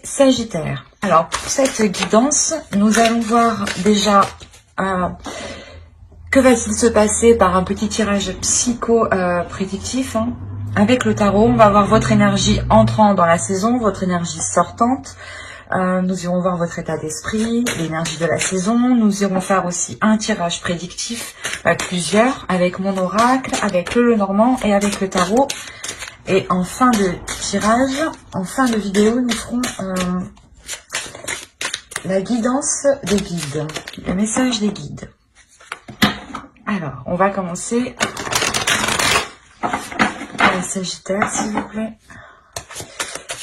Sagittaire. Alors pour cette guidance, nous allons voir déjà que va-t-il se passer par un petit tirage psycho-prédictif. Avec le tarot, on va voir votre énergie entrant dans la saison, votre énergie sortante. Nous irons voir votre état d'esprit, l'énergie de la saison. Nous irons faire aussi un tirage prédictif, plusieurs, avec mon oracle, avec le Lenormand et avec le tarot. Et en fin de tirage, en fin de vidéo, nous ferons la guidance des guides, le message des guides. Alors, on va commencer par les Sagittaires, s'il vous plaît.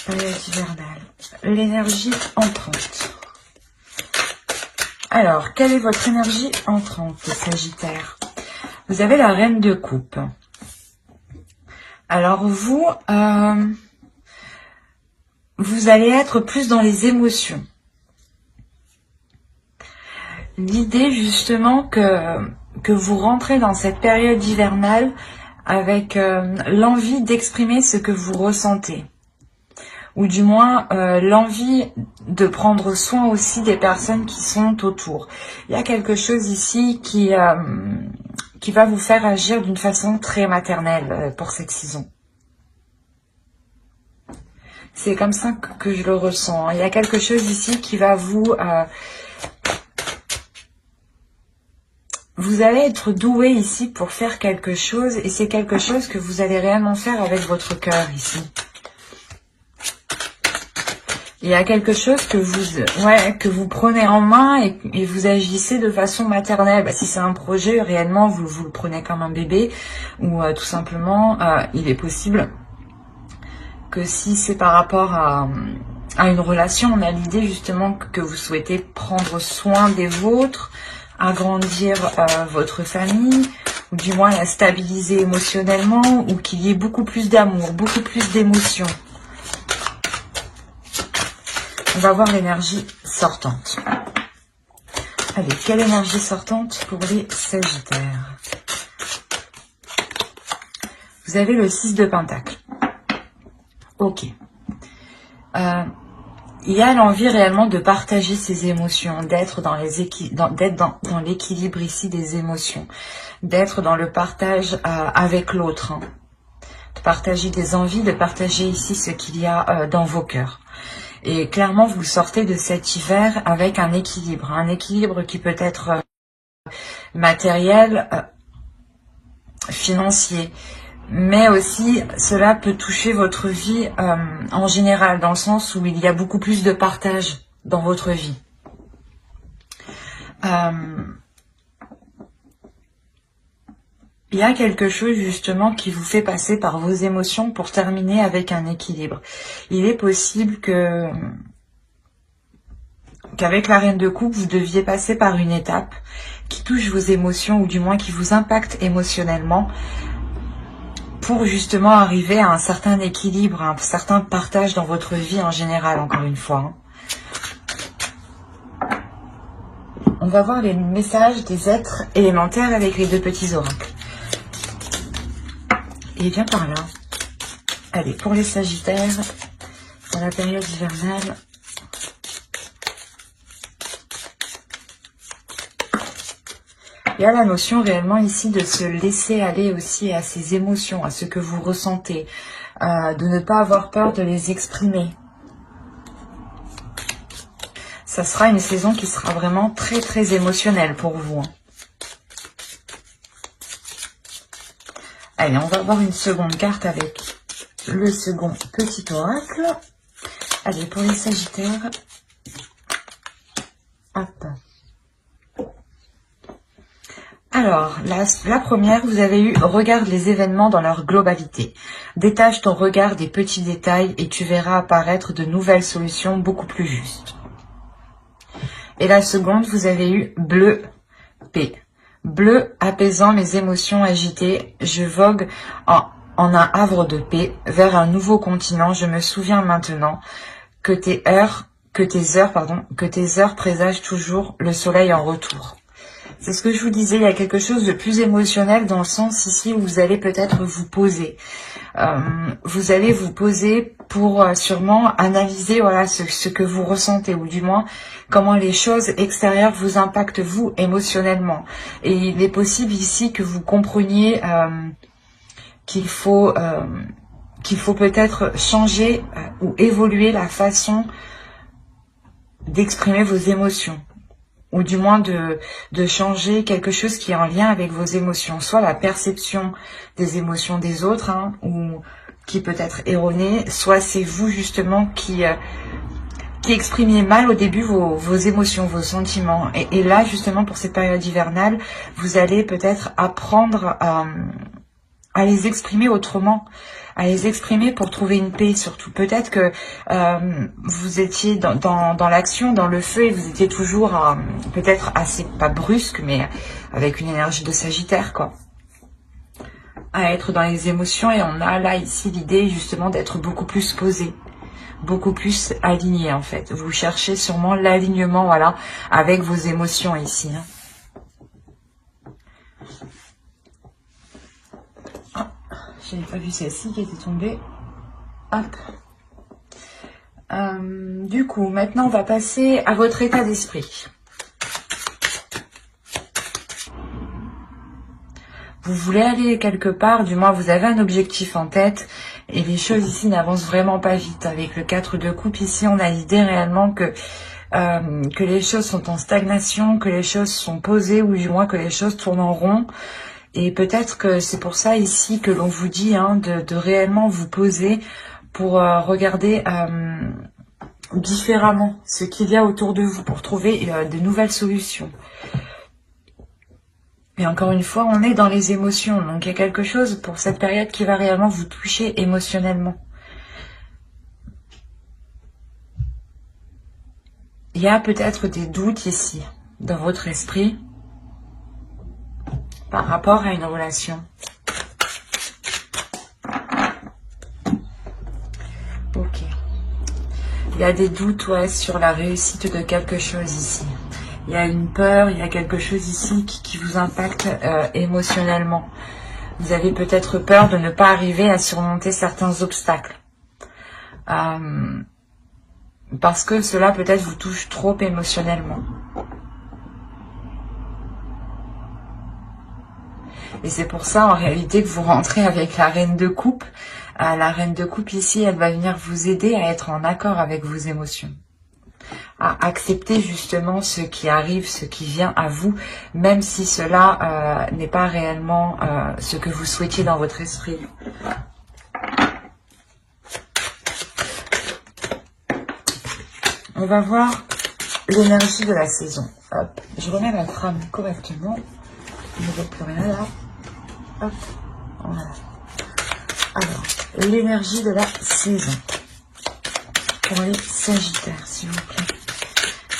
Période hivernale. L'énergie entrante. Alors, quelle est votre énergie entrante, Sagittaire? Vous avez la Reine de Coupe. Alors vous, vous allez être plus dans les émotions. L'idée justement que vous rentrez dans cette période hivernale avec l'envie d'exprimer ce que vous ressentez. Ou du moins l'envie de prendre soin aussi des personnes qui sont autour. Il y a quelque chose ici qui va vous faire agir d'une façon très maternelle pour cette saison. C'est comme ça que je le ressens. Il y a quelque chose ici qui va vous... vous allez être doué ici pour faire quelque chose et c'est quelque chose que vous allez réellement faire avec votre cœur ici. Il y a quelque chose que vous prenez en main et vous agissez de façon maternelle. Si c'est un projet, réellement, vous le prenez comme un bébé. Ou tout simplement, il est possible que si c'est par rapport à une relation, on a l'idée justement que vous souhaitez prendre soin des vôtres, agrandir votre famille, ou du moins la stabiliser émotionnellement, ou qu'il y ait beaucoup plus d'amour, beaucoup plus d'émotion. On va voir l'énergie sortante. Allez, quelle énergie sortante pour les Sagittaires? Vous avez le 6 de Pentacle. Ok. Il y a l'envie réellement de partager ses émotions, d'être dans l'équilibre ici des émotions, d'être dans le partage avec l'autre, de partager des envies, de partager ici ce qu'il y a dans vos cœurs. Et clairement, vous sortez de cet hiver avec un équilibre qui peut être matériel, financier, mais aussi cela peut toucher votre vie en général, dans le sens où il y a beaucoup plus de partage dans votre vie. Il y a quelque chose justement qui vous fait passer par vos émotions pour terminer avec un équilibre. Il est possible qu'avec la Reine de Coupe, vous deviez passer par une étape qui touche vos émotions ou du moins qui vous impacte émotionnellement pour justement arriver à un certain équilibre, à un certain partage dans votre vie en général, encore une fois. On va voir les messages des êtres élémentaires avec les deux petits oracles. Et bien par là. Allez, pour les Sagittaires, dans la période hivernale, il y a la notion réellement ici de se laisser aller aussi à ses émotions, à ce que vous ressentez, de ne pas avoir peur de les exprimer. Ça sera une saison qui sera vraiment très très émotionnelle pour vous. Allez, on va voir une seconde carte avec le second petit oracle. Allez, pour les Sagittaires. Hop. Alors, la première, vous avez eu « Regarde les événements dans leur globalité. Détache ton regard des petits détails et tu verras apparaître de nouvelles solutions beaucoup plus justes. » Et la seconde, vous avez eu « Bleu P. Bleu apaisant mes émotions agitées. Je vogue en un havre de paix vers un nouveau continent. Je me souviens maintenant que tes heures présagent toujours le soleil en retour. » C'est ce que je vous disais, il y a quelque chose de plus émotionnel dans le sens ici où vous allez peut-être vous poser. Vous allez vous poser pour sûrement analyser voilà ce que vous ressentez, ou du moins comment les choses extérieures vous impactent vous émotionnellement. Et il est possible ici que vous compreniez qu'il faut peut-être changer ou évoluer la façon d'exprimer vos émotions, ou du moins de changer quelque chose qui est en lien avec vos émotions, soit la perception des émotions des autres, hein, ou qui peut être erronée, soit c'est vous justement qui exprimiez mal au début vos émotions, vos sentiments. Et là, justement, pour cette période hivernale, vous allez peut-être apprendre à les exprimer autrement, à les exprimer pour trouver une paix surtout. Peut-être que vous étiez dans l'action, dans le feu, et vous étiez toujours peut-être assez, pas brusque, mais avec une énergie de Sagittaire, quoi. À être dans les émotions, et on a là ici l'idée justement d'être beaucoup plus posé, beaucoup plus aligné en fait. Vous cherchez sûrement l'alignement, voilà, avec vos émotions ici, hein. J'avais pas vu celle-ci qui était tombée. Hop. Du coup, maintenant, on va passer à votre état d'esprit. Vous voulez aller quelque part, du moins vous avez un objectif en tête, et les choses ici n'avancent vraiment pas vite. Avec le 4 de coupe ici, on a l'idée réellement que les choses sont en stagnation, que les choses sont posées, ou du moins que les choses tournent en rond. Et peut-être que c'est pour ça ici que l'on vous dit hein, de réellement vous poser pour regarder différemment ce qu'il y a autour de vous, pour trouver de nouvelles solutions. Et encore une fois, on est dans les émotions, donc il y a quelque chose pour cette période qui va réellement vous toucher émotionnellement. Il y a peut-être des doutes ici, dans votre esprit, par rapport à une relation. Ok. Il y a des doutes ouais, sur la réussite de quelque chose ici. Il y a une peur, il y a quelque chose ici qui vous impacte émotionnellement. Vous avez peut-être peur de ne pas arriver à surmonter certains obstacles. Parce que cela peut-être vous touche trop émotionnellement. Et c'est pour ça, en réalité, que vous rentrez avec la reine de coupe. La reine de coupe, ici, elle va venir vous aider à être en accord avec vos émotions. À accepter justement ce qui arrive, ce qui vient à vous, même si cela n'est pas réellement ce que vous souhaitiez dans votre esprit. On va voir l'énergie de la saison. Hop, je remets ma trame correctement. Il ne voit plus rien là. Hop, voilà. Alors, l'énergie de la saison. Pour les Sagittaires, s'il vous plaît.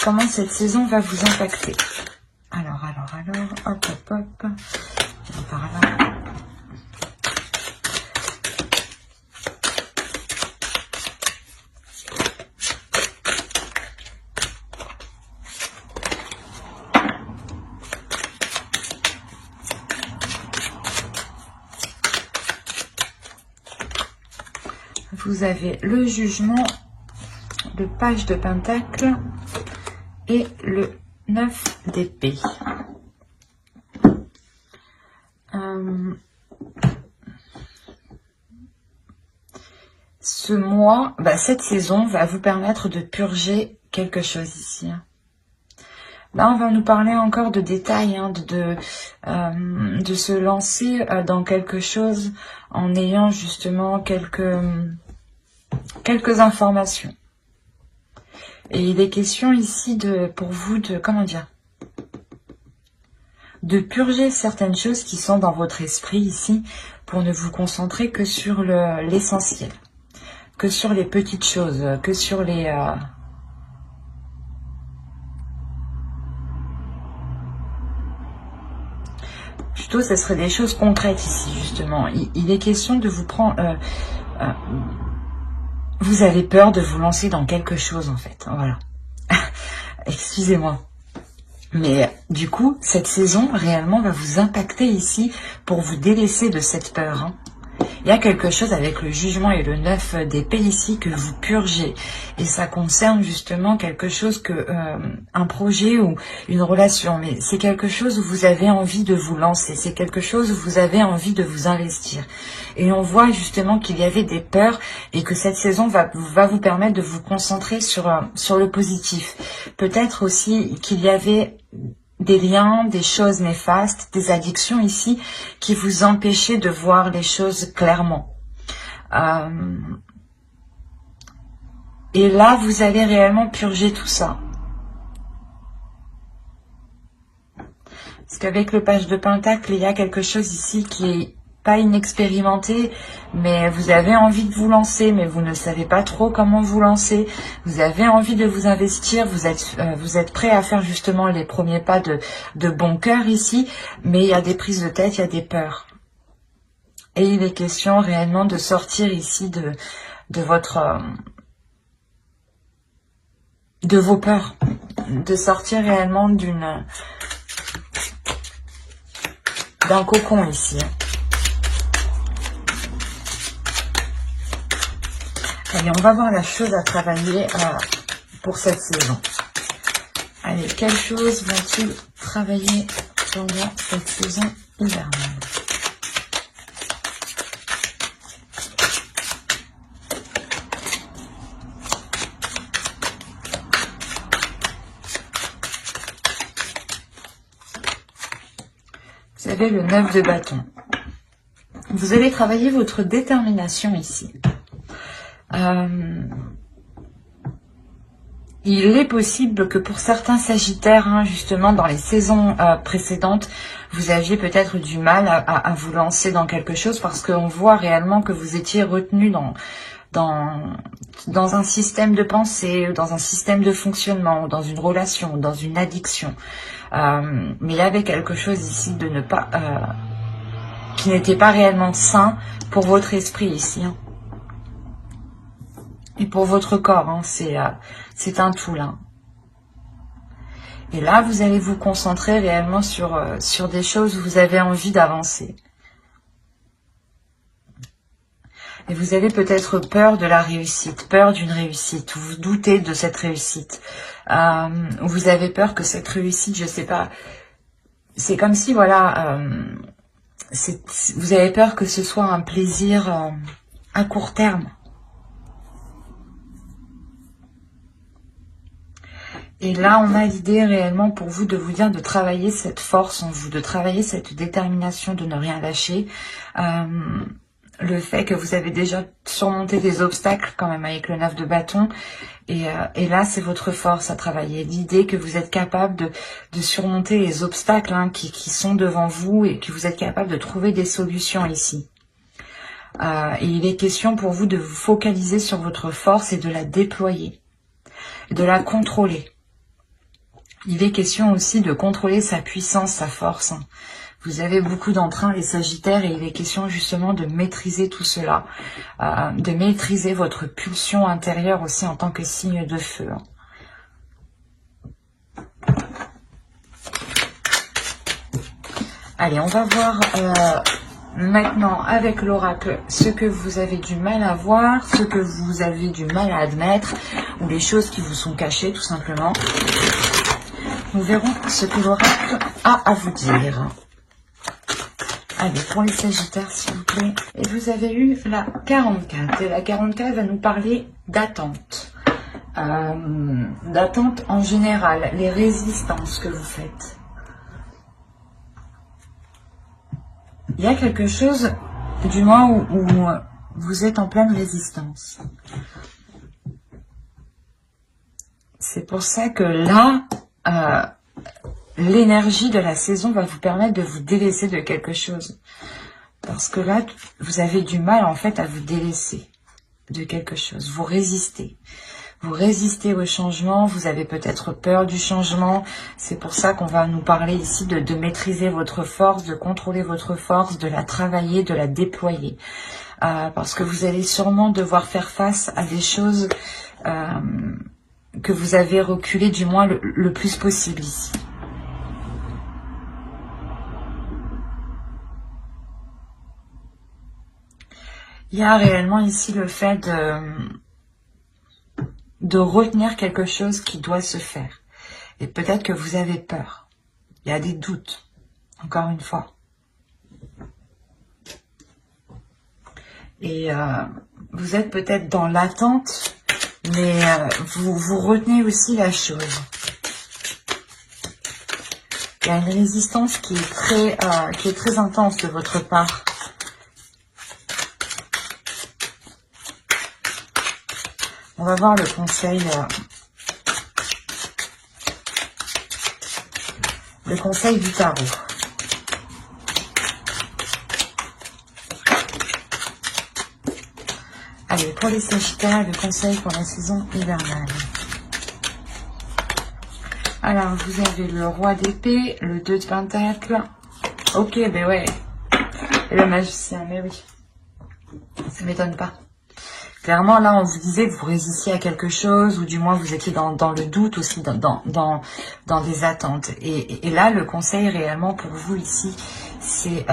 Comment cette saison va vous impacter? Alors, hop, hop, hop. Par là. Vous avez le jugement, le page de pentacle et le 9 d'épée. Ce mois, cette saison va vous permettre de purger quelque chose ici. Là, on va nous parler encore de détails, hein, de se lancer dans quelque chose en ayant justement quelques informations. Et il est question ici pour vous de, comment dire, de purger certaines choses qui sont dans votre esprit ici, pour ne vous concentrer que sur l'essentiel, que sur les petites choses, que sur les... Plutôt, ce serait des choses concrètes ici, justement. Il est question de vous prendre... vous avez peur de vous lancer dans quelque chose, en fait. Voilà. Excusez-moi. Mais du coup, cette saison réellement va vous impacter ici pour vous délaisser de cette peur. Hein. Il y a quelque chose avec le jugement et le 9 d'épée ici que vous purgez. Et ça concerne justement quelque chose que un projet ou une relation. Mais c'est quelque chose où vous avez envie de vous lancer. C'est quelque chose où vous avez envie de vous investir. Et on voit justement qu'il y avait des peurs et que cette saison va vous permettre de vous concentrer sur le positif. Peut-être aussi qu'il y avait des liens, des choses néfastes, des addictions ici qui vous empêchaient de voir les choses clairement. Et là, vous allez réellement purger tout ça. Parce qu'avec le page de Pentacle, il y a quelque chose ici qui est pas inexpérimenté, mais vous avez envie de vous lancer, mais vous ne savez pas trop comment vous lancer. Vous avez envie de vous investir, vous êtes prêt à faire justement les premiers pas de bon cœur ici, mais il y a des prises de tête, il y a des peurs. Et il est question réellement de sortir ici de vos peurs, de sortir réellement d'un cocon ici. Allez, on va voir la chose à travailler pour cette saison. Allez, quelles choses vont-ils travailler pendant cette saison hivernale? Vous avez le 9 de bâton. Vous allez travailler votre détermination ici. Il est possible que pour certains sagittaires, hein, justement dans les saisons précédentes, vous aviez peut-être du mal à vous lancer dans quelque chose parce qu'on voit réellement que vous étiez retenu dans un système de pensée, dans un système de fonctionnement, dans une relation, dans une addiction. Mais il y avait quelque chose ici de ne pas qui n'était pas réellement sain pour votre esprit ici. Hein. Et pour votre corps, hein, c'est un tout là. Et là, vous allez vous concentrer réellement sur des choses où vous avez envie d'avancer. Et vous avez peut-être peur de la réussite, peur d'une réussite, ou vous doutez de cette réussite. Vous avez peur que cette réussite, je sais pas, c'est comme si, voilà, vous avez peur que ce soit un plaisir à court terme. Et là, on a l'idée réellement pour vous de vous dire de travailler cette force en vous, de travailler cette détermination, de ne rien lâcher. Le fait que vous avez déjà surmonté des obstacles quand même avec le 9 de bâton. Et là, c'est votre force à travailler. L'idée que vous êtes capable de surmonter les obstacles hein, qui sont devant vous et que vous êtes capable de trouver des solutions ici. Et il est question pour vous de vous focaliser sur votre force et de la déployer, de la contrôler. Il est question aussi de contrôler sa puissance, sa force. Vous avez beaucoup d'entrain, les Sagittaires, et il est question justement de maîtriser tout cela, de maîtriser votre pulsion intérieure aussi en tant que signe de feu. Allez, on va voir maintenant avec l'oracle ce que vous avez du mal à voir, ce que vous avez du mal à admettre, ou les choses qui vous sont cachées tout simplement. Nous verrons ce que l'oracle a à vous dire. Allez, pour les Sagittaires, s'il vous plaît. Et vous avez eu la 44. Et la 44 va nous parler d'attente. D'attente en général, les résistances que vous faites. Il y a quelque chose, du moins, où vous êtes en pleine résistance. C'est pour ça que là... l'énergie de la saison va vous permettre de vous délaisser de quelque chose. Parce que là, vous avez du mal en fait à vous délaisser de quelque chose. Vous résistez. Vous résistez au changement. Vous avez peut-être peur du changement. C'est pour ça qu'on va nous parler ici de maîtriser votre force, de contrôler votre force, de la travailler, de la déployer. Parce que vous allez sûrement devoir faire face à des choses... que vous avez reculé du moins le plus possible ici. Il y a réellement ici le fait de retenir quelque chose qui doit se faire. Et peut-être que vous avez peur. Il y a des doutes, encore une fois. Et vous êtes peut-être dans l'attente, mais vous retenez aussi la chose. Il y a une résistance qui est très intense de votre part. On va voir le conseil du tarot. Allez, pour les Sagittaires, le conseil pour la saison hivernale. Alors, vous avez le roi d'épée, le 2 de pentacles. Ok, ben ouais. Et le magicien, mais oui. Ça m'étonne pas. Clairement, là, on vous disait que vous résistiez à quelque chose, ou du moins vous étiez dans le doute aussi, dans des attentes. Et là, le conseil réellement pour vous ici, c'est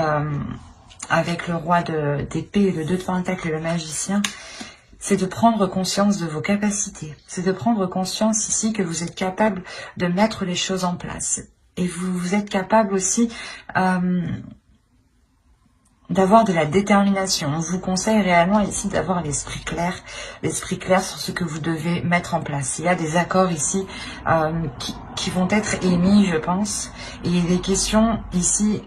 avec le roi d'épée, le 2 de pentacles et le magicien, c'est de prendre conscience de vos capacités. C'est de prendre conscience ici que vous êtes capable de mettre les choses en place. Et vous êtes capable aussi d'avoir de la détermination. On vous conseille réellement ici d'avoir l'esprit clair sur ce que vous devez mettre en place. Il y a des accords ici qui vont être émis, je pense. Et il est question ici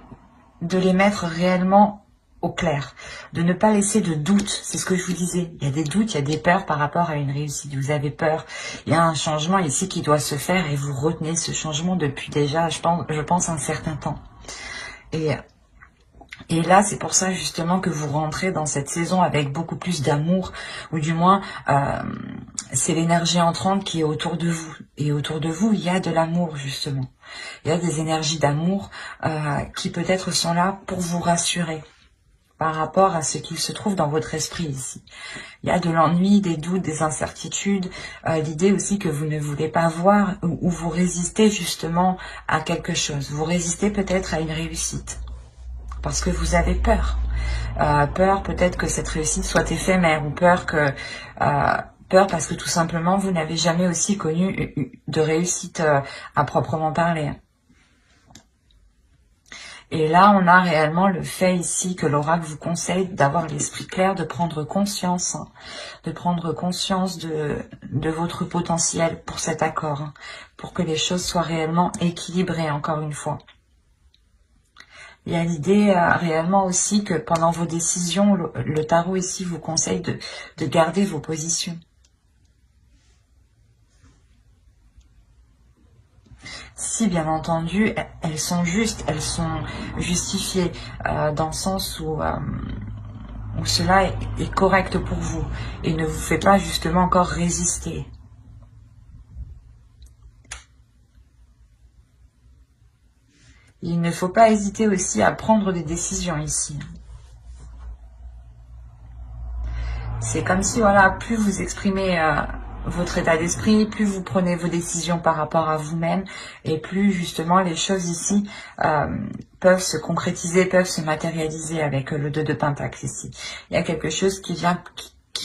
de les mettre réellement au clair, de ne pas laisser de doute. C'est ce que je vous disais. Il y a des doutes, il y a des peurs par rapport à une réussite. Vous avez peur. Il y a un changement ici qui doit se faire et vous retenez ce changement depuis déjà, je pense un certain temps. Et là, c'est pour ça justement que vous rentrez dans cette saison avec beaucoup plus d'amour, ou du moins, c'est l'énergie entrante qui est autour de vous. Et autour de vous, il y a de l'amour justement. Il y a des énergies d'amour qui peut-être sont là pour vous rassurer par rapport à ce qu'il se trouve dans votre esprit ici. Il y a de l'ennui, des doutes, des incertitudes, l'idée aussi que vous ne voulez pas voir, ou vous résistez justement à quelque chose. Vous résistez peut-être à une réussite. Parce que vous avez peur. Peur peut-être que cette réussite soit éphémère, ou peur parce que tout simplement vous n'avez jamais aussi connu de réussite à proprement parler. Et là, on a réellement le fait ici que l'oracle vous conseille d'avoir l'esprit clair, de prendre conscience, de votre potentiel pour cet accord, pour que les choses soient réellement équilibrées, encore une fois. Il y a l'idée réellement aussi que pendant vos décisions, le tarot ici vous conseille de garder vos positions. Si bien entendu, elles sont justes, elles sont justifiées dans le sens où cela est correct pour vous et ne vous fait pas justement encore résister. Il ne faut pas hésiter aussi à prendre des décisions ici. C'est comme si, voilà, plus vous exprimez votre état d'esprit, plus vous prenez vos décisions par rapport à vous-même, et plus justement les choses ici peuvent se concrétiser, peuvent se matérialiser avec le 2 de Pentacle ici. Il y a quelque chose qui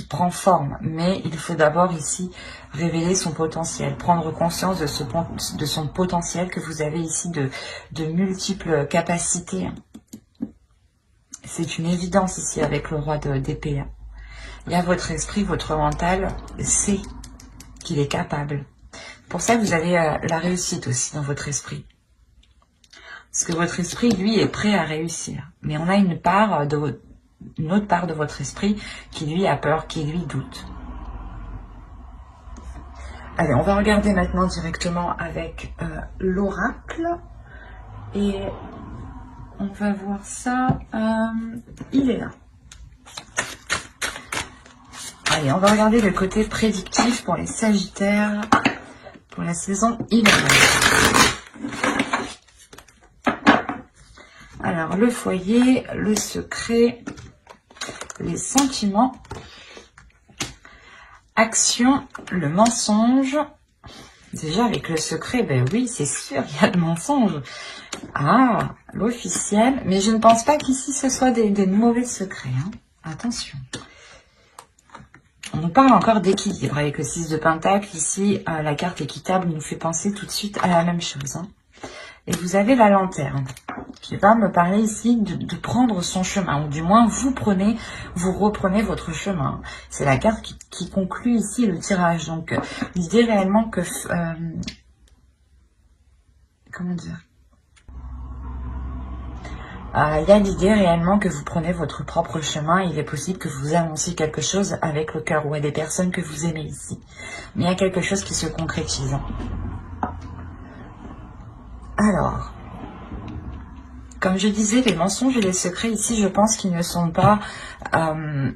prend forme, mais il faut d'abord ici révéler son potentiel, prendre conscience de son potentiel, que vous avez ici de multiples capacités. C'est une évidence ici avec le roi d'épée. Il y a votre esprit, votre mental sait qu'il est capable. Pour ça, vous avez la réussite aussi dans votre esprit. Parce que votre esprit, lui, est prêt à réussir. Mais on a une autre part de votre esprit qui, lui, a peur, qui, lui, doute. Allez, on va regarder maintenant directement avec l'oracle. Et on va voir ça. Il est là. Allez, on va regarder le côté prédictif pour les Sagittaires pour la saison hivernale. Alors, le foyer, le secret, les sentiments, action, le mensonge. Déjà, avec le secret, ben oui, c'est sûr, il y a le mensonge. Ah, l'officiel. Mais je ne pense pas qu'ici, ce soit des mauvais secrets. Hein. Attention. On nous parle encore d'équilibre avec le 6 de Pentacle. Ici, la carte équitable nous fait penser tout de suite à la même chose. Hein. Et vous avez la lanterne qui va me parler ici de prendre son chemin. Ou du moins, vous reprenez votre chemin. C'est la carte qui conclut ici le tirage. Donc, l'idée réellement que... comment dire, il y a l'idée réellement que vous prenez votre propre chemin. Il est possible que vous annonciez quelque chose avec le cœur ou à des personnes que vous aimez ici. Mais il y a quelque chose qui se concrétise. Alors, comme je disais, les mensonges et les secrets ici, je pense qu'ils ne sont pas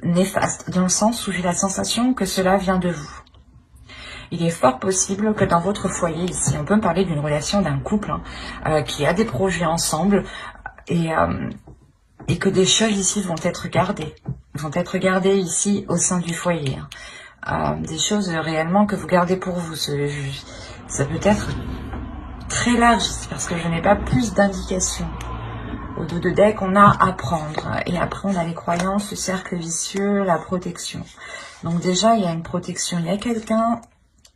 néfastes, dans le sens où j'ai la sensation que cela vient de vous. Il est fort possible que dans votre foyer ici, on peut me parler d'une relation d'un couple qui a des projets ensemble et que des choses ici vont être gardées ici au sein du foyer. Des choses réellement que vous gardez pour vous. Ça peut être très large ici parce que je n'ai pas plus d'indications. Au dos de deck, on a apprendre. Et après, on a les croyances, le cercle vicieux, la protection. Donc déjà, il y a une protection. Il y a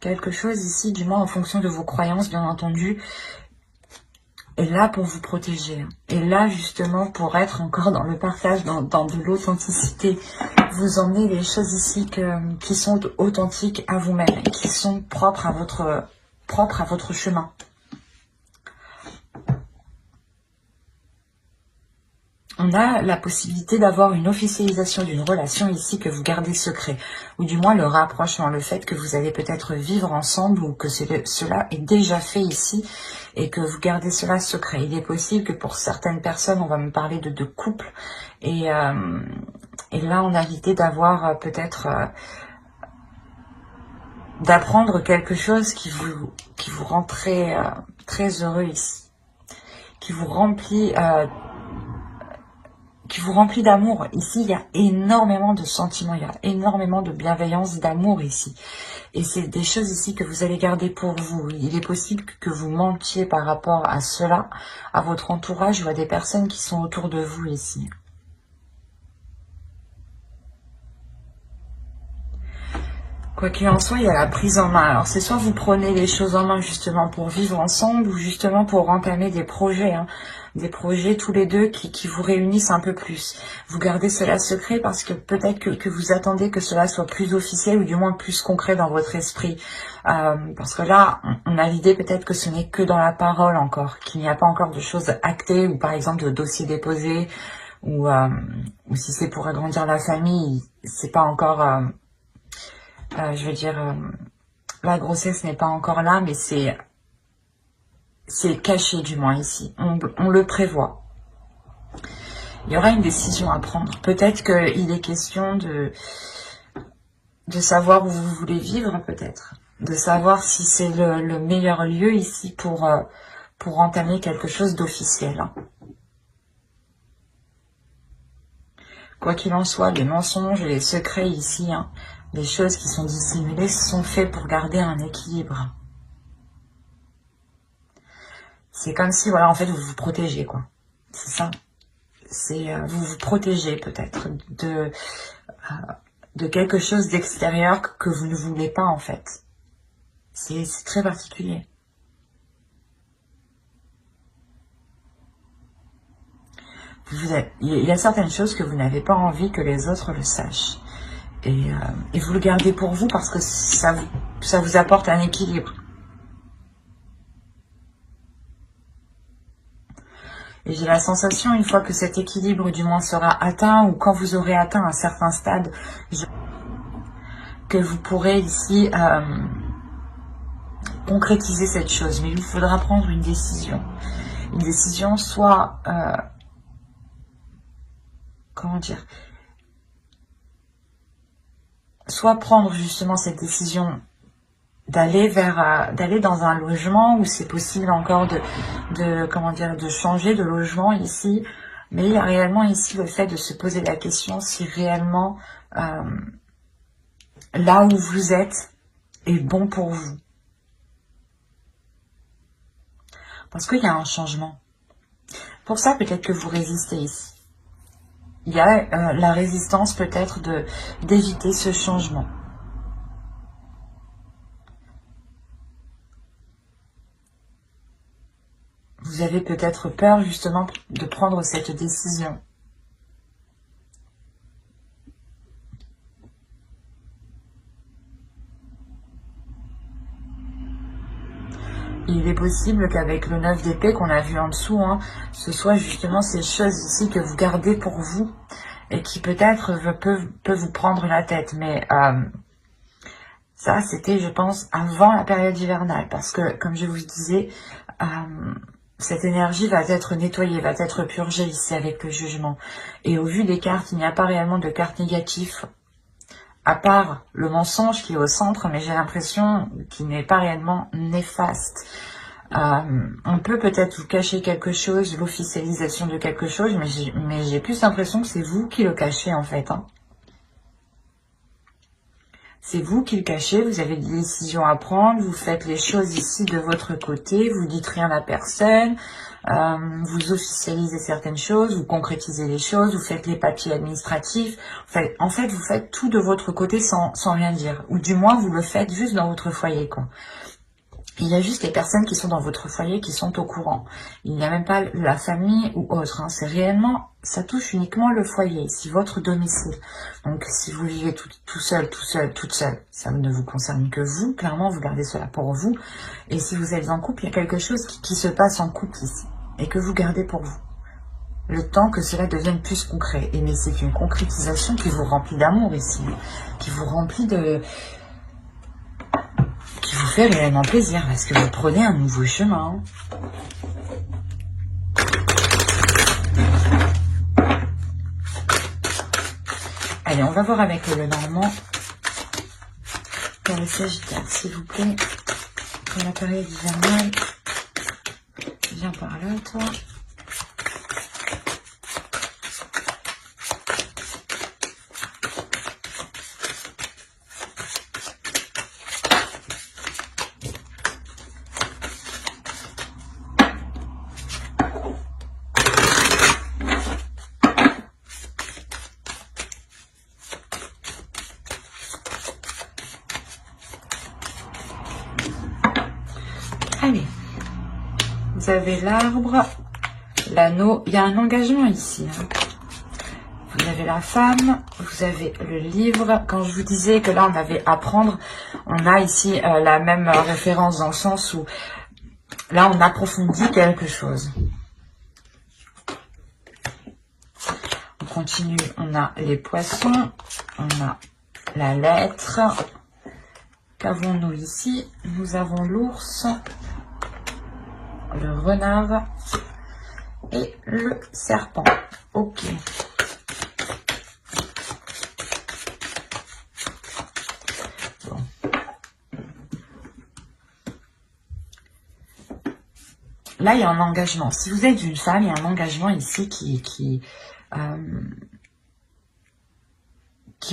quelque chose ici, du moins en fonction de vos croyances, bien entendu, est là pour vous protéger. Et là, justement, pour être encore dans le partage, dans de l'authenticité. Vous emmenez les choses ici qui sont authentiques à vous-même, qui sont propres à votre chemin. On a la possibilité d'avoir une officialisation d'une relation ici que vous gardez secret, ou du moins le rapprochement, le fait que vous allez peut-être vivre ensemble ou que cela est déjà fait ici et que vous gardez cela secret. Il est possible que pour certaines personnes, on va me parler de couple et là on a l'idée d'avoir peut-être d'apprendre quelque chose qui vous rend très heureux ici, qui vous remplit d'amour. Ici, il y a énormément de sentiments, il y a énormément de bienveillance, d'amour ici. Et c'est des choses ici que vous allez garder pour vous. Il est possible que vous mentiez par rapport à cela, à votre entourage ou à des personnes qui sont autour de vous ici. Quoi qu'il en soit, il y a la prise en main. Alors, c'est soit vous prenez les choses en main justement pour vivre ensemble ou justement pour entamer des projets. Des projets tous les deux qui vous réunissent un peu plus. Vous gardez cela secret parce que peut-être que vous attendez que cela soit plus officiel ou du moins plus concret dans votre esprit. Parce que là, on a l'idée peut-être que ce n'est que dans la parole encore, qu'il n'y a pas encore de choses actées ou par exemple de dossiers déposés ou si c'est pour agrandir la famille, c'est pas encore... je veux dire, la grossesse n'est pas encore là, mais c'est caché du moins ici. On le prévoit. Il y aura une décision à prendre. Peut-être qu'il est question de savoir où vous voulez vivre, peut-être. De savoir si c'est le meilleur lieu ici pour entamer quelque chose d'officiel. Quoi qu'il en soit, les mensonges et les secrets ici, les choses qui sont dissimulées, sont faits pour garder un équilibre. C'est comme si, voilà, en fait, vous vous protégez, quoi. C'est ça. C'est vous vous protégez peut-être de quelque chose d'extérieur que vous ne voulez pas, en fait. C'est très particulier. Il y a certaines choses que vous n'avez pas envie que les autres le sachent. Et vous le gardez pour vous parce que ça vous apporte un équilibre. Et j'ai la sensation, une fois que cet équilibre du moins sera atteint, ou quand vous aurez atteint un certain stade, que vous pourrez ici concrétiser cette chose. Mais il vous faudra prendre une décision. Une décision soit... comment dire, soit prendre justement cette décision d'aller dans un logement où c'est possible encore de changer de logement ici, mais il y a réellement ici le fait de se poser la question si réellement là où vous êtes est bon pour vous. Parce qu'il y a un changement. Pour ça, peut-être que vous résistez ici. Il y a la résistance peut-être d'éviter ce changement. Vous avez peut-être peur justement de prendre cette décision. Il est possible qu'avec le 9 d'épée qu'on a vu en dessous, hein, ce soit justement ces choses ici que vous gardez pour vous et qui peut-être peuvent vous prendre la tête. Mais ça, c'était, je pense, avant la période hivernale. Parce que, comme je vous disais, cette énergie va être nettoyée, va être purgée ici avec le jugement. Et au vu des cartes, il n'y a pas réellement de cartes négatives, à part le mensonge qui est au centre, mais j'ai l'impression qu'il n'est pas réellement néfaste. On peut peut-être vous cacher quelque chose, l'officialisation de quelque chose, mais j'ai plus l'impression que c'est vous qui le cachez en fait. Hein. C'est vous qui le cachez, vous avez des décisions à prendre, vous faites les choses ici de votre côté, vous dites rien à personne, vous officialisez certaines choses, vous concrétisez les choses, vous faites les papiers administratifs. En fait, vous faites tout de votre côté sans rien dire. Ou du moins, vous le faites juste dans votre foyer, quoi. Il y a juste les personnes qui sont dans votre foyer qui sont au courant. Il n'y a même pas la famille ou autre. Hein. C'est réellement, ça touche uniquement le foyer, si votre domicile. Donc, si vous vivez tout seul, toute seule, ça ne vous concerne que vous. Clairement, vous gardez cela pour vous. Et si vous êtes en couple, il y a quelque chose qui se passe en couple ici et que vous gardez pour vous. Le temps que cela devienne plus concret. Et mais c'est une concrétisation qui vous remplit d'amour ici, qui vous remplit de... qui vous fait réellement plaisir, parce que vous prenez un nouveau chemin. Allez, on va voir avec le Normand pour le Sagittaire, s'il vous plaît. Pour la période hivernale. Viens par là, toi. Allez, vous avez l'arbre, l'anneau, il y a un engagement ici. Hein. Vous avez la femme, vous avez le livre. Quand je vous disais que là on avait à prendre, on a ici la même référence dans le sens où là on approfondit quelque chose. On continue, on a les poissons, on a la lettre. Qu'avons-nous ici? Nous avons l'ours, le renard et le serpent. Ok. Bon. Là, il y a un engagement. Si vous êtes une femme, il y a un engagement ici qui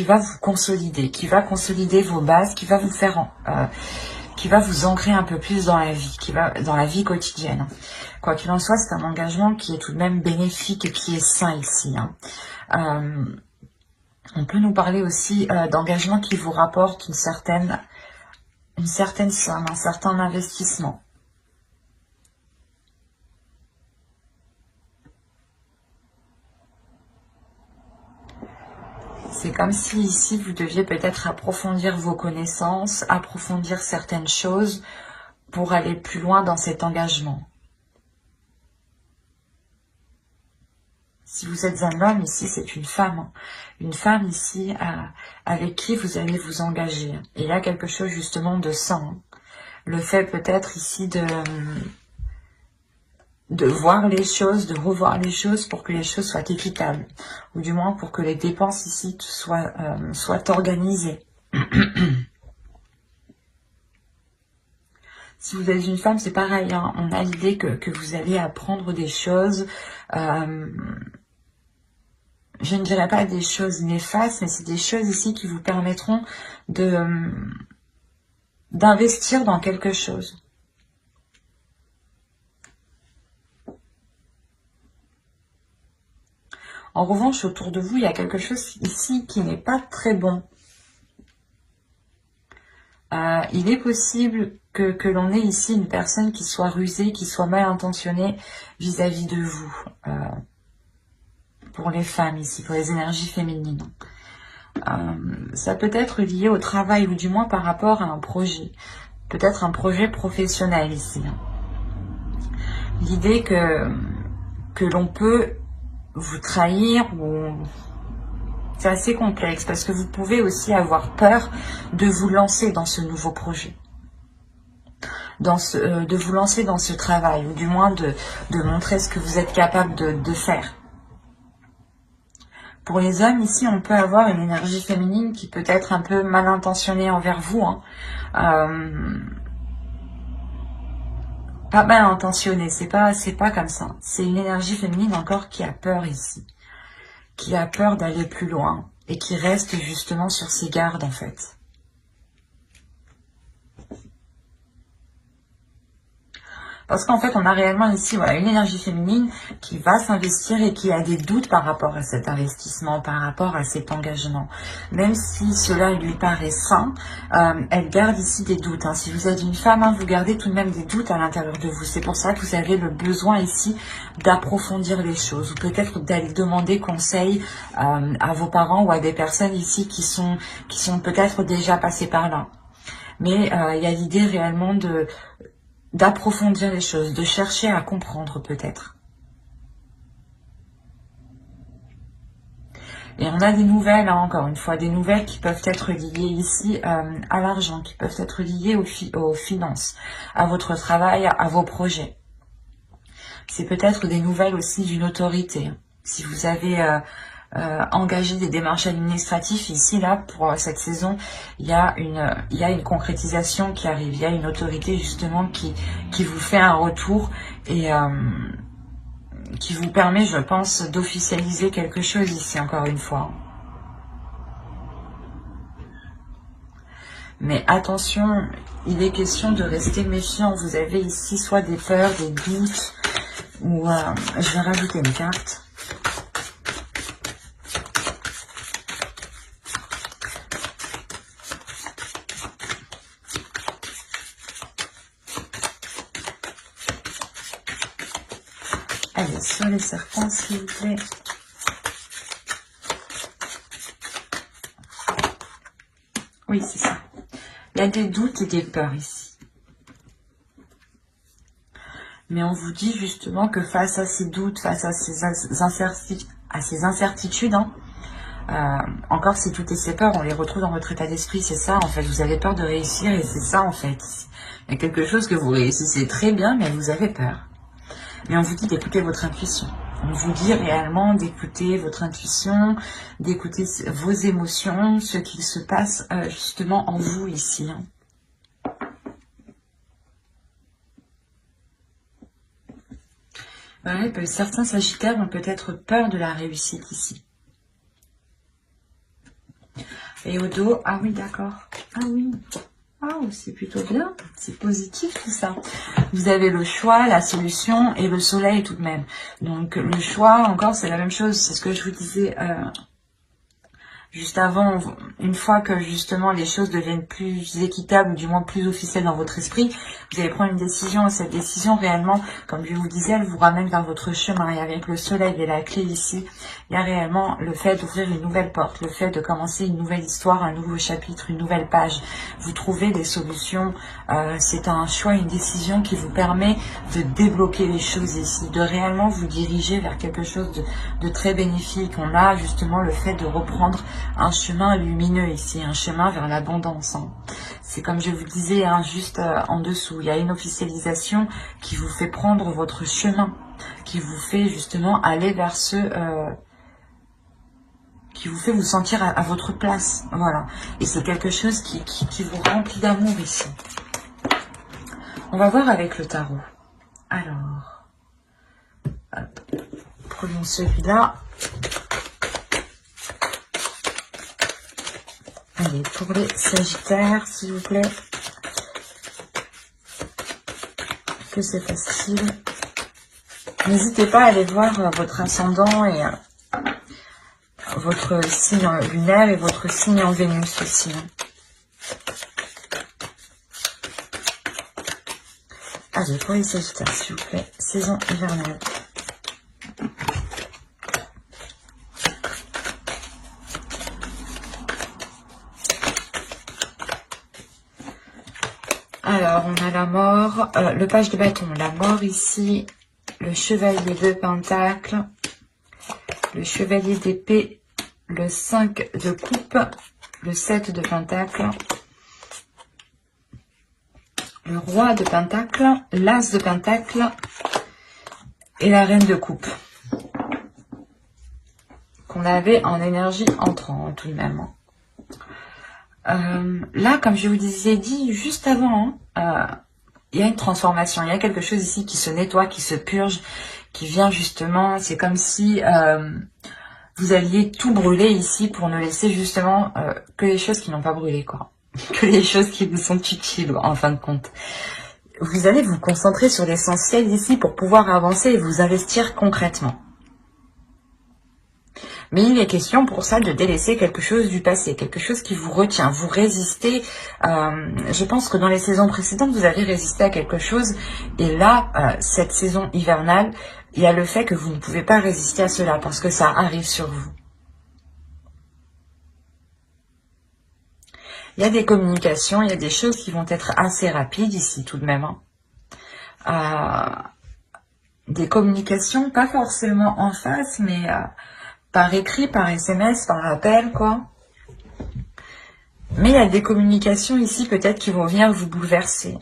va vous consolider, qui va consolider vos bases, qui va vous faire... qui va vous ancrer un peu plus dans la vie, dans la vie quotidienne. Quoi qu'il en soit, c'est un engagement qui est tout de même bénéfique et qui est sain ici. Hein. On peut nous parler aussi d'engagement qui vous rapporte une certaine somme, un certain investissement. C'est comme si ici, vous deviez peut-être approfondir vos connaissances, approfondir certaines choses pour aller plus loin dans cet engagement. Si vous êtes un homme, ici, c'est une femme. Une femme, ici, avec qui vous allez vous engager. Et il y a quelque chose, justement, de sain. Le fait, peut-être, ici, de voir les choses, de revoir les choses pour que les choses soient équitables. Ou du moins, pour que les dépenses, ici, soient organisées. Si vous êtes une femme, c'est pareil. Hein. On a l'idée que vous allez apprendre des choses... je ne dirais pas des choses néfastes, mais c'est des choses ici qui vous permettront d'investir dans quelque chose. En revanche, autour de vous, il y a quelque chose ici qui n'est pas très bon. Il est possible que l'on ait ici une personne qui soit rusée, qui soit mal intentionnée vis-à-vis de vous. Pour les femmes ici, pour les énergies féminines. Ça peut être lié au travail ou du moins par rapport à un projet. Peut-être un projet professionnel ici. L'idée que l'on peut vous trahir ou... C'est assez complexe parce que vous pouvez aussi avoir peur de vous lancer dans ce nouveau projet. De vous lancer dans ce travail ou du moins de montrer ce que vous êtes capable de faire. Pour les hommes, ici, on peut avoir une énergie féminine qui peut être un peu mal intentionnée envers vous. Pas mal intentionnée, c'est pas comme ça. C'est une énergie féminine encore qui a peur ici. Qui a peur d'aller plus loin et qui reste justement sur ses gardes en fait. Parce qu'en fait, on a réellement ici voilà, une énergie féminine qui va s'investir et qui a des doutes par rapport à cet investissement, par rapport à cet engagement. Même si cela lui paraît sain, elle garde ici des doutes. Si vous êtes une femme, vous gardez tout de même des doutes à l'intérieur de vous. C'est pour ça que vous avez le besoin ici d'approfondir les choses. Ou peut-être d'aller demander conseil à vos parents ou à des personnes ici qui sont peut-être déjà passées par là. Mais il y a l'idée réellement d'approfondir les choses, de chercher à comprendre peut-être. Et on a des nouvelles, encore une fois, des nouvelles qui peuvent être liées ici à l'argent, qui peuvent être liées aux finances, à votre travail, à vos projets. C'est peut-être des nouvelles aussi d'une autorité. Si vous avez engager des démarches administratives, ici, là, pour cette saison, il y a une concrétisation qui arrive. Il y a une autorité, justement, qui vous fait un retour et qui vous permet, je pense, d'officialiser quelque chose ici, encore une fois. Mais attention, il est question de rester méfiant. Vous avez ici soit des peurs, des doutes, ou je vais rajouter une carte. Allez, sur les serpents, s'il vous plaît. Oui, c'est ça. Il y a des doutes et des peurs ici. Mais on vous dit justement que face à ces doutes, face à ces incertitudes, encore si toutes ces peurs, on les retrouve dans votre état d'esprit, c'est ça en fait. Vous avez peur de réussir et c'est ça en fait. Il y a quelque chose que vous réussissez très bien, mais vous avez peur. Mais on vous dit d'écouter votre intuition. On vous dit réellement d'écouter votre intuition, d'écouter vos émotions, ce qu'il se passe justement en vous ici. Ouais, certains sagittaires ont peut-être peur de la réussite ici. Et au dos, ah oui, d'accord. Ah oui. Oh, c'est plutôt bien, c'est positif tout ça. Vous avez le choix, la solution et le soleil tout de même. Donc le choix, encore, c'est la même chose. C'est ce que je vous disais juste avant. Une fois que justement les choses deviennent plus équitables ou du moins plus officielles dans votre esprit, vous allez prendre une décision. Et cette décision, réellement, comme je vous disais, elle vous ramène vers votre chemin. Et avec le soleil et la clé ici, il y a réellement le fait d'ouvrir une nouvelle porte, le fait de commencer une nouvelle histoire, un nouveau chapitre, une nouvelle page. Vous trouvez des solutions. C'est un choix, une décision qui vous permet de débloquer les choses ici, de réellement vous diriger vers quelque chose de très bénéfique. On a justement le fait de reprendre un chemin lumineux ici, un chemin vers l'abondance. C'est comme je vous disais, juste en dessous, il y a une officialisation qui vous fait prendre votre chemin, qui vous fait justement aller vers qui vous fait vous sentir à votre place. Voilà. Et c'est quelque chose qui vous remplit d'amour ici. On va voir avec le tarot. Alors, hop, prenons celui-là. Allez, pour les sagittaires, s'il vous plaît. Que c'est facile. N'hésitez pas à aller voir votre ascendant et votre signe lunaire et votre signe en Vénus aussi. Allez, pour les Sagittaires, s'il vous plaît, saison hivernale. Alors, on a la mort, le page de bâton, la mort ici, le chevalier de pentacle, le chevalier d'épée, le 5 de coupe, le 7 de pentacle, le roi de pentacle, l'as de pentacle et la reine de coupe. Qu'on avait en énergie entrant tout de même. Là, comme je vous ai dit juste avant, il y a une transformation, il y a quelque chose ici qui se nettoie, qui se purge, qui vient justement, c'est comme si vous alliez tout brûler ici pour ne laisser justement que les choses qui n'ont pas brûlé, quoi. Que les choses qui vous sont utiles, en fin de compte. Vous allez vous concentrer sur l'essentiel ici pour pouvoir avancer et vous investir concrètement. Mais il est question pour ça de délaisser quelque chose du passé, quelque chose qui vous retient, vous résistez. Je pense que dans les saisons précédentes, vous avez résisté à quelque chose. Et là, cette saison hivernale, il y a le fait que vous ne pouvez pas résister à cela parce que ça arrive sur vous. Il y a des communications, il y a des choses qui vont être assez rapides ici tout de même. Des communications, pas forcément en face, mais... par écrit, par SMS, par appel, quoi. Mais il y a des communications ici, peut-être, qui vont venir vous bouleverser.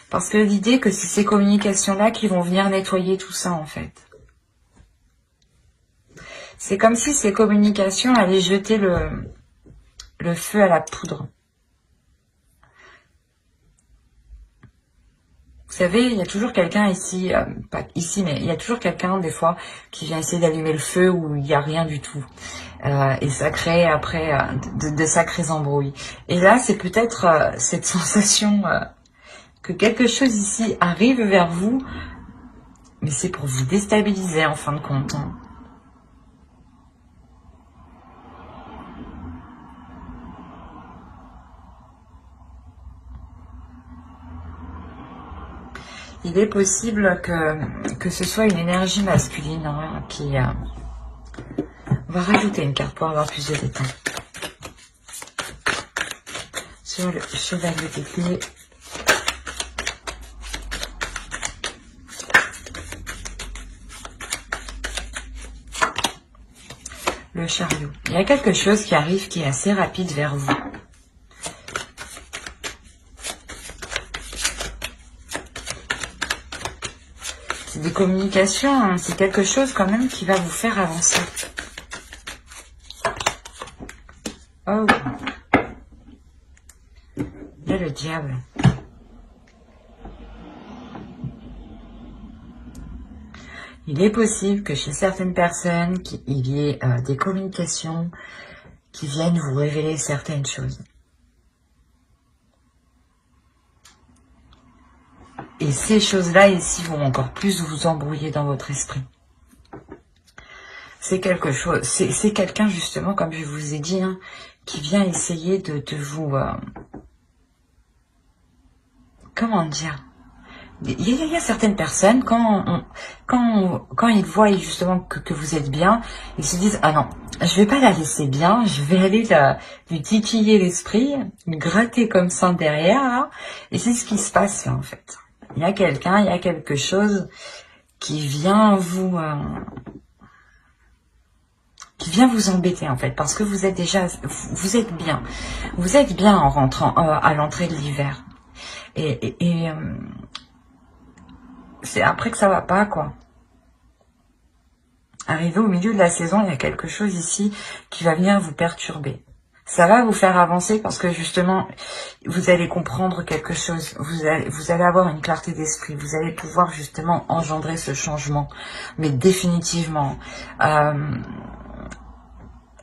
Parce que l'idée que c'est ces communications-là qui vont venir nettoyer tout ça, en fait. C'est comme si ces communications allaient jeter le feu à la poudre. Vous savez, il y a toujours quelqu'un ici, pas ici, mais il y a toujours quelqu'un, des fois, qui vient essayer d'allumer le feu où il n'y a rien du tout. Et ça crée, après, de sacrés embrouilles. Et là, c'est peut-être cette sensation que quelque chose ici arrive vers vous, mais c'est pour vous déstabiliser, en fin de compte. Hein. Il est possible que ce soit une énergie masculine hein, qui... On va rajouter une carte pour avoir plus de détails. Sur le chevalier d'épée. Le chariot. Il y a quelque chose qui arrive qui est assez rapide vers vous. Des communications, hein, c'est quelque chose quand même qui va vous faire avancer. Oh, il y a le diable. Il est possible que chez certaines personnes, il y ait des communications qui viennent vous révéler certaines choses. Et ces choses-là ici vont encore plus vous embrouiller dans votre esprit. C'est quelque chose, c'est quelqu'un justement, comme je vous ai dit, hein, qui vient essayer de vous... comment dire? Il y a certaines personnes, quand ils voient justement que vous êtes bien, ils se disent « Ah non, je vais pas la laisser bien, je vais aller lui titiller l'esprit, lui gratter comme ça derrière. Là. » Et c'est ce qui se passe là en fait. Il y a quelqu'un, il y a quelque chose qui vient vous embêter en fait, parce que vous êtes déjà, vous êtes bien en rentrant à l'entrée de l'hiver. Et c'est après que ça va pas quoi. Arrivé au milieu de la saison, il y a quelque chose ici qui va venir vous perturber. Ça va vous faire avancer parce que justement, vous allez comprendre quelque chose. Vous allez avoir une clarté d'esprit. Vous allez pouvoir justement engendrer ce changement. Mais définitivement,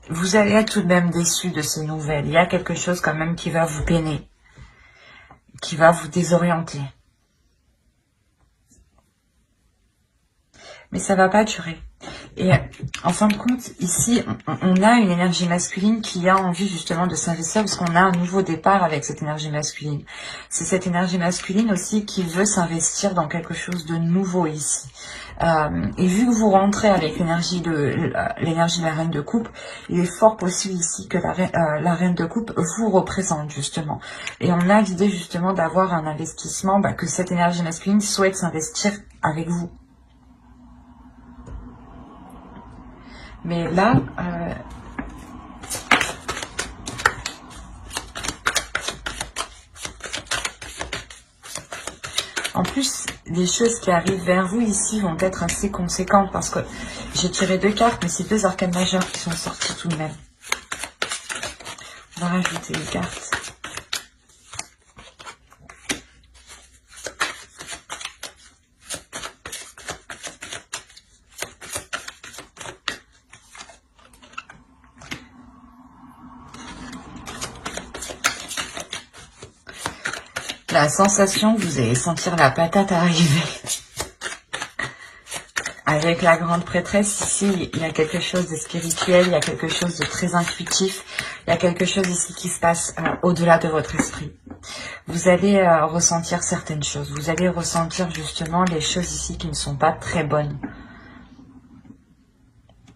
vous allez être tout de même déçu de ces nouvelles. Il y a quelque chose quand même qui va vous peiner. Qui va vous désorienter. Mais ça va pas durer. Et en fin de compte, ici, on a une énergie masculine qui a envie justement de s'investir parce qu'on a un nouveau départ avec cette énergie masculine. C'est cette énergie masculine aussi qui veut s'investir dans quelque chose de nouveau ici. Et vu que vous rentrez avec l'énergie de la reine de coupe, il est fort possible ici que la reine de coupe vous représente justement. Et on a l'idée justement d'avoir un investissement, que cette énergie masculine souhaite s'investir avec vous. Mais là, en plus, les choses qui arrivent vers vous ici vont être assez conséquentes parce que j'ai tiré 2 cartes, mais c'est 2 arcanes majeures qui sont sorties tout de même. On va rajouter les cartes. La sensation que vous allez sentir la patate arriver. Avec la grande prêtresse, ici, il y a quelque chose de spirituel, il y a quelque chose de très intuitif, il y a quelque chose ici qui se passe au-delà de votre esprit. Vous allez ressentir certaines choses, vous allez ressentir justement les choses ici qui ne sont pas très bonnes.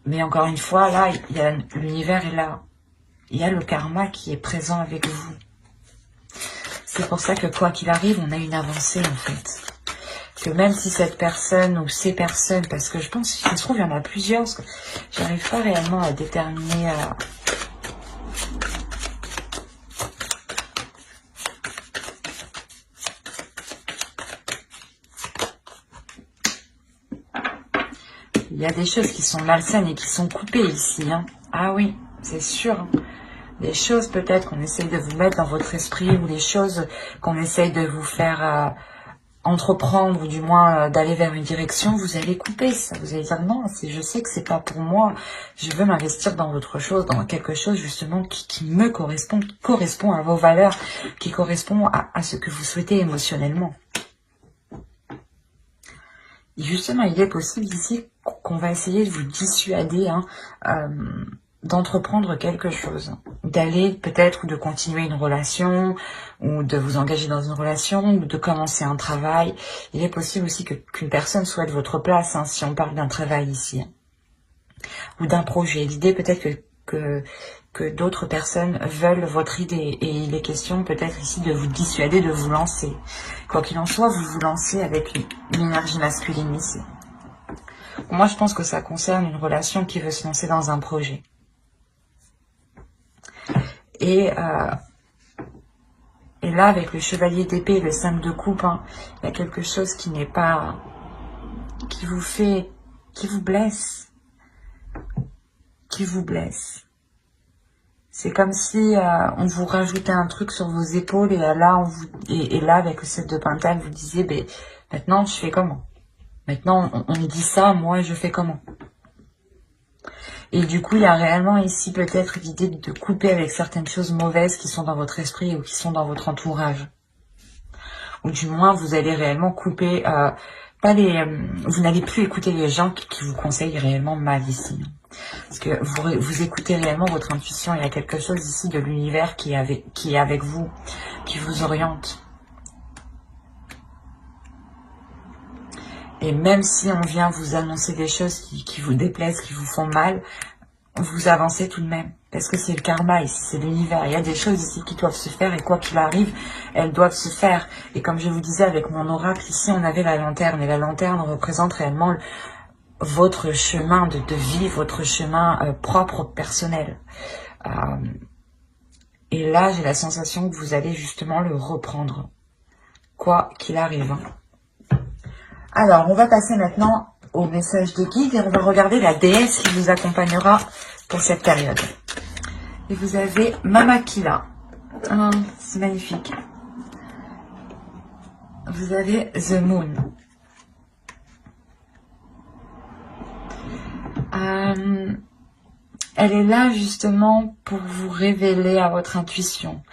Mais encore une fois, là, l'univers est là. Il y a le karma qui est présent avec vous. C'est pour ça que quoi qu'il arrive, on a une avancée en fait. Que même si cette personne ou ces personnes, parce que je pense qu'il se trouve, il y en a plusieurs, parce que j'arrive pas réellement à déterminer... Il y a des choses qui sont malsaines et qui sont coupées ici. Hein. Ah oui, c'est sûr. Hein. Des choses peut-être qu'on essaye de vous mettre dans votre esprit ou des choses qu'on essaye de vous faire entreprendre ou du moins d'aller vers une direction, vous allez couper ça. Vous allez dire non, je sais que c'est pas pour moi. Je veux m'investir dans autre chose, dans quelque chose justement qui me correspond, qui correspond à vos valeurs, qui correspond à ce que vous souhaitez émotionnellement. Et justement, il est possible ici qu'on va essayer de vous dissuader d'entreprendre quelque chose, d'aller peut-être ou de continuer une relation, ou de vous engager dans une relation, ou de commencer un travail. Il est possible aussi qu'une personne souhaite votre place, hein, si on parle d'un travail ici, hein, ou d'un projet. L'idée peut-être que d'autres personnes veulent votre idée, et il est question peut-être ici de vous dissuader de vous lancer. Quoi qu'il en soit, vous vous lancez avec une énergie masculine ici. Moi, je pense que ça concerne une relation qui veut se lancer dans un projet. Et là, avec le chevalier d'épée et le 5 de coupe, hein, il y a quelque chose qui n'est pas... qui vous blesse. Qui vous blesse. C'est comme si on vous rajoutait un truc sur vos épaules et là, là avec le 7 de Pentacle, vous disiez, maintenant, je fais comment? Maintenant, on me dit ça, moi, je fais comment? Et du coup, il y a réellement ici peut-être l'idée de couper avec certaines choses mauvaises qui sont dans votre esprit ou qui sont dans votre entourage. Ou du moins, vous allez réellement couper, vous n'allez plus écouter les gens qui vous conseillent réellement mal ici. Parce que vous écoutez réellement votre intuition. Il y a quelque chose ici de l'univers qui est avec vous, qui vous oriente. Et même si on vient vous annoncer des choses qui vous déplaisent, qui vous font mal, vous avancez tout de même. Parce que c'est le karma ici, c'est l'univers. Il y a des choses ici qui doivent se faire et quoi qu'il arrive, elles doivent se faire. Et comme je vous disais avec mon oracle, ici on avait la lanterne. Et la lanterne représente réellement votre chemin de vie, votre chemin propre, personnel. Et là, j'ai la sensation que vous allez justement le reprendre. Quoi qu'il arrive. Hein. Alors, on va passer maintenant au message de guide et on va regarder la déesse qui vous accompagnera pour cette période. Et vous avez Mamakila. Oh, c'est magnifique. Vous avez The Moon. Elle est là justement pour vous révéler à votre intuition.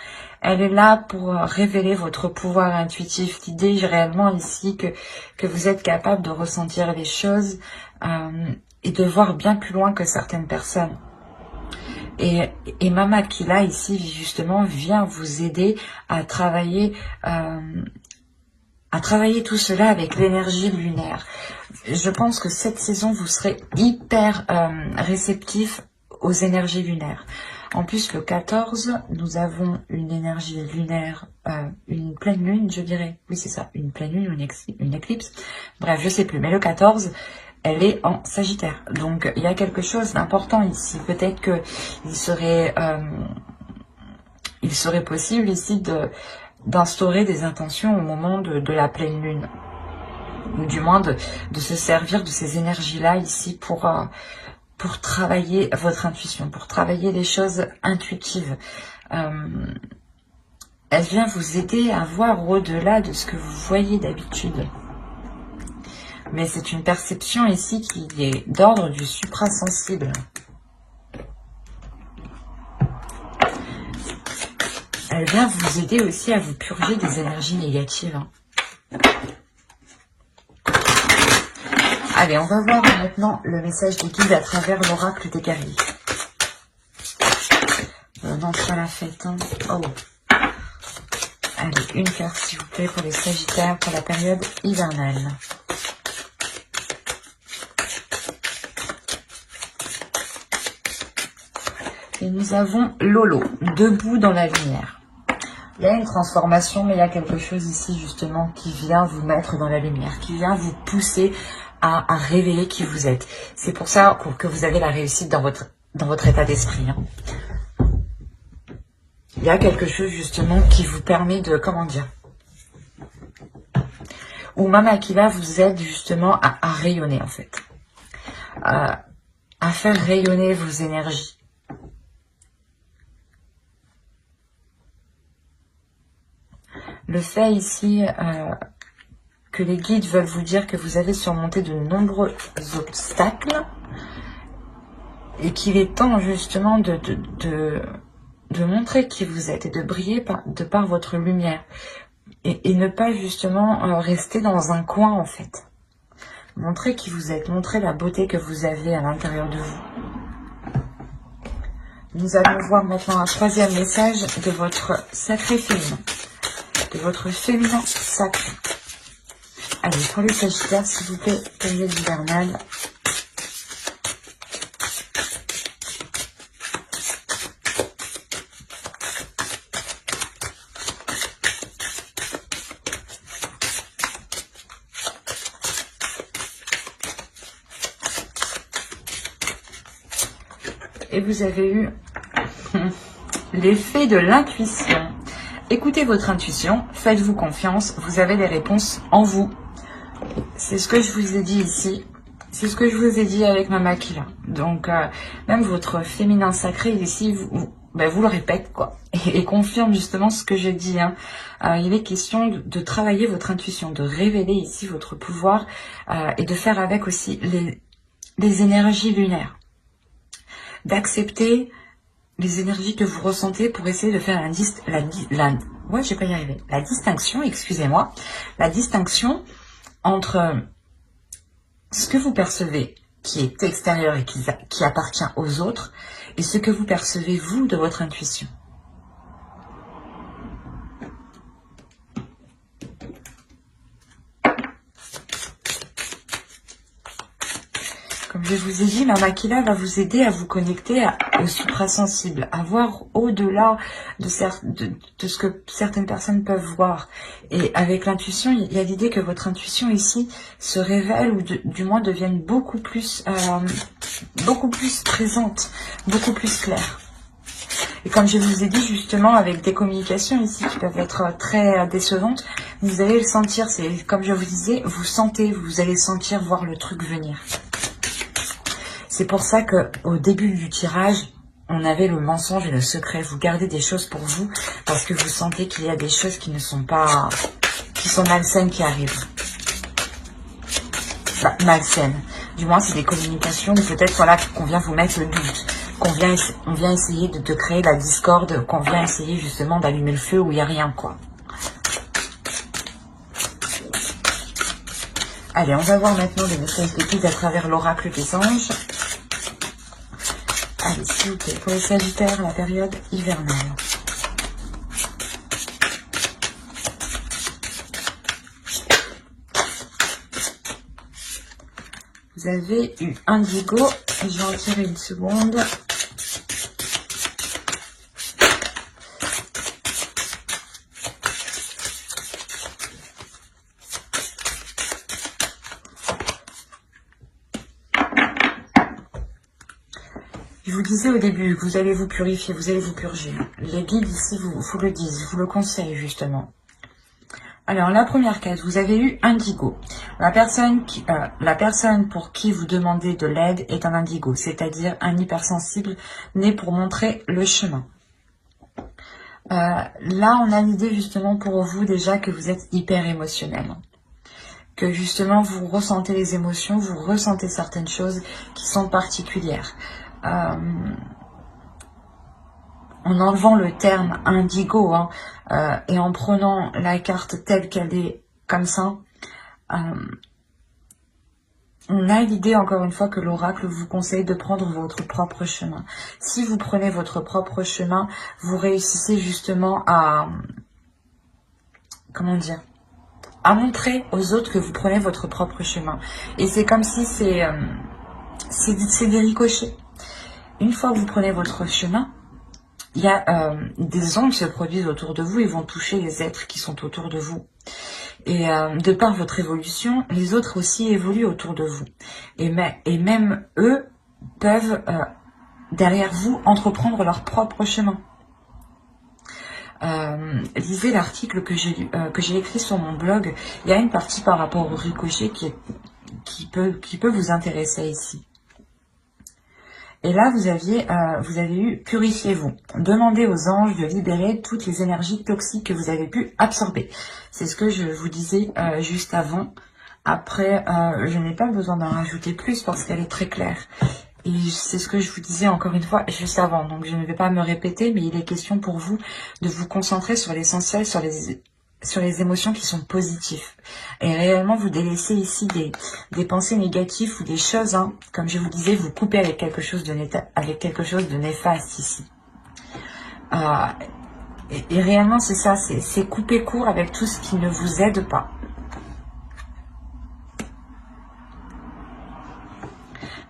Elle est là pour révéler votre pouvoir intuitif. L'idée réellement ici que vous êtes capable de ressentir les choses et de voir bien plus loin que certaines personnes. Et Mama Aquila ici justement vient vous aider à travailler tout cela avec l'énergie lunaire. Je pense que cette saison vous serez hyper réceptif aux énergies lunaires. En plus, le 14, nous avons une énergie lunaire, une pleine lune, je dirais. Oui, c'est ça, une pleine lune ou une éclipse. Bref, je sais plus. Mais le 14, elle est en Sagittaire. Donc, il y a quelque chose d'important ici. Peut-être que il serait possible ici d'instaurer des intentions au moment de la pleine lune. Ou du moins de se servir de ces énergies-là ici pour travailler votre intuition, pour travailler les choses intuitives. Elle vient vous aider à voir au-delà de ce que vous voyez d'habitude. Mais c'est une perception ici qui est d'ordre du suprasensible. Elle vient vous aider aussi à vous purger des énergies négatives. Allez, on va voir maintenant le message des guides à travers l'oracle des guerriers. Non, c'est pas la fête. Hein. Oh. Allez, une carte s'il vous plaît pour les Sagittaires pour la période hivernale. Et nous avons Lolo, debout dans la lumière. Il y a une transformation, mais il y a quelque chose ici justement qui vient vous mettre dans la lumière, qui vient vous pousser à révéler qui vous êtes. C'est pour ça que vous avez la réussite dans votre état d'esprit. Hein. Il y a quelque chose justement qui vous permet de, comment dire, où Mama Aquila vous aide justement à rayonner en fait, à faire rayonner vos énergies. Le fait ici que les guides veulent vous dire que vous avez surmonté de nombreux obstacles et qu'il est temps justement de montrer qui vous êtes et de briller de par votre lumière et ne pas justement rester dans un coin en fait. Montrez qui vous êtes, montrez la beauté que vous avez à l'intérieur de vous. Nous allons voir maintenant un troisième message de votre sacré féminin. De votre féminin sacré. Allez, pour les Sagittaires, s'il vous plaît, période hivernale. Et vous avez eu l'effet de l'intuition. Écoutez votre intuition, faites-vous confiance, vous avez les réponses en vous. C'est ce que je vous ai dit ici, c'est ce que je vous ai dit avec Mama Aquila. Donc, même votre féminin sacré ici, vous le répète, quoi, et confirme justement ce que j'ai dit. Hein. Il est question de travailler votre intuition, de révéler ici votre pouvoir et de faire avec aussi les énergies lunaires. D'accepter les énergies que vous ressentez pour essayer de faire la distinction, excusez-moi, la distinction entre ce que vous percevez qui est extérieur et qui appartient aux autres et ce que vous percevez vous de votre intuition. Comme je vous ai dit, Mama Aquila va vous aider à vous connecter au suprasensible, à voir au-delà de ce que certaines personnes peuvent voir. Et avec l'intuition, il y a l'idée que votre intuition ici se révèle ou du moins devienne beaucoup plus présente, beaucoup plus claire. Et comme je vous ai dit justement, avec des communications ici qui peuvent être très décevantes, vous allez le sentir, c'est comme je vous disais, vous allez sentir voir le truc venir. C'est pour ça qu'au début du tirage, on avait le mensonge et le secret. Vous gardez des choses pour vous parce que vous sentez qu'il y a des choses qui sont malsaines qui arrivent. Malsaines. Du moins, c'est des communications où peut-être qu'on vient vous mettre le doute, on vient essayer de créer la discorde, qu'on vient essayer justement d'allumer le feu où il n'y a rien, quoi. Allez, on va voir maintenant les messages des guides à travers l'oracle des anges. Allez, s'il vous plaît, pour les Sagittaires, la période hivernale. Vous avez eu Indigo, et je vais en tirer une seconde. Je vous disais au début que vous allez vous purifier, vous allez vous purger. Les guides ici vous le disent, vous le conseillent justement. Alors, la première case, vous avez eu Indigo. La personne pour qui vous demandez de l'aide est un Indigo, c'est-à-dire un hypersensible né pour montrer le chemin. Là, on a l'idée justement pour vous déjà que vous êtes hyper émotionnel. Que justement, vous ressentez les émotions, vous ressentez certaines choses qui sont particulières. En enlevant le terme indigo et en prenant la carte telle qu'elle est comme ça, on a l'idée encore une fois que l'oracle vous conseille de prendre votre propre chemin. Si vous prenez votre propre chemin, vous réussissez justement à, comment dire, à montrer aux autres que vous prenez votre propre chemin. Et c'est comme si c'est des ricochets. Une fois que vous prenez votre chemin, il y a des ondes qui se produisent autour de vous et vont toucher les êtres qui sont autour de vous. Et de par votre évolution, les autres aussi évoluent autour de vous. Et même eux peuvent, derrière vous, entreprendre leur propre chemin. Lisez l'article que j'ai écrit sur mon blog. Il y a une partie par rapport au ricochet qui peut vous intéresser ici. Et là, vous avez eu « Purifiez-vous ». Demandez aux anges de libérer toutes les énergies toxiques que vous avez pu absorber. C'est ce que je vous disais juste avant. Après, je n'ai pas besoin d'en rajouter plus parce qu'elle est très claire. Et c'est ce que je vous disais encore une fois juste avant. Donc, je ne vais pas me répéter, mais il est question pour vous de vous concentrer sur l'essentiel, sur les émotions qui sont positives. Et réellement, vous délaissez ici des pensées négatives ou des choses, comme je vous disais, vous coupez avec quelque chose de néfaste ici. Et réellement, c'est ça, c'est couper court avec tout ce qui ne vous aide pas.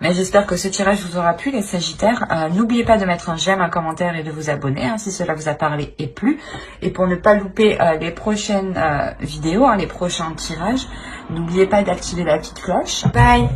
Mais j'espère que ce tirage vous aura plu, les Sagittaires. N'oubliez pas de mettre un j'aime, un commentaire et de vous abonner si cela vous a parlé et plu. Et pour ne pas louper les prochaines vidéos, les prochains tirages, n'oubliez pas d'activer la petite cloche. Bye!